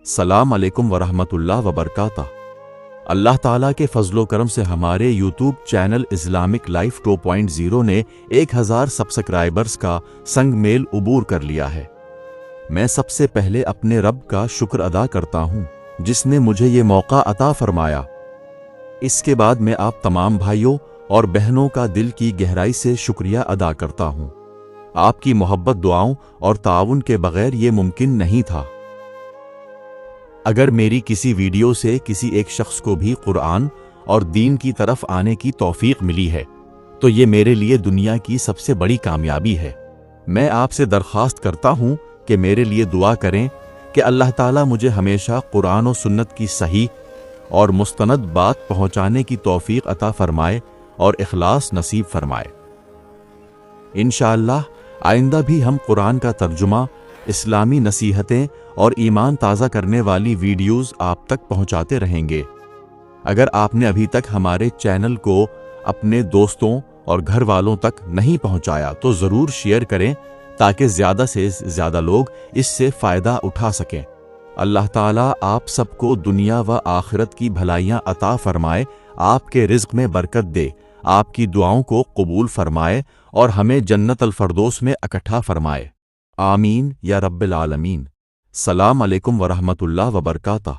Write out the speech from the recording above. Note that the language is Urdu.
السلام علیکم ورحمۃ اللہ وبرکاتہ۔ اللہ تعالیٰ کے فضل و کرم سے ہمارے یوٹیوب چینل اسلامک لائف 2.0 نے 1000 سبسکرائبرز کا سنگ میل عبور کر لیا ہے۔ میں سب سے پہلے اپنے رب کا شکر ادا کرتا ہوں جس نے مجھے یہ موقع عطا فرمایا۔ اس کے بعد میں آپ تمام بھائیوں اور بہنوں کا دل کی گہرائی سے شکریہ ادا کرتا ہوں۔ آپ کی محبت، دعاؤں اور تعاون کے بغیر یہ ممکن نہیں تھا۔ اگر میری کسی ویڈیو سے کسی ایک شخص کو بھی قرآن اور دین کی طرف آنے کی توفیق ملی ہے تو یہ میرے لیے دنیا کی سب سے بڑی کامیابی ہے۔ میں آپ سے درخواست کرتا ہوں کہ میرے لیے دعا کریں کہ اللہ تعالیٰ مجھے ہمیشہ قرآن و سنت کی صحیح اور مستند بات پہنچانے کی توفیق عطا فرمائے اور اخلاص نصیب فرمائے۔ انشاءاللہ آئندہ بھی ہم قرآن کا ترجمہ، اسلامی نصیحتیں اور ایمان تازہ کرنے والی ویڈیوز آپ تک پہنچاتے رہیں گے۔ اگر آپ نے ابھی تک ہمارے چینل کو اپنے دوستوں اور گھر والوں تک نہیں پہنچایا تو ضرور شیئر کریں تاکہ زیادہ سے زیادہ لوگ اس سے فائدہ اٹھا سکیں۔ اللہ تعالیٰ آپ سب کو دنیا و آخرت کی بھلائیاں عطا فرمائے، آپ کے رزق میں برکت دے، آپ کی دعاؤں کو قبول فرمائے اور ہمیں جنت الفردوس میں اکٹھا فرمائے۔ آمین یا رب العالمین۔ السلام علیکم ورحمۃ اللہ وبرکاتہ۔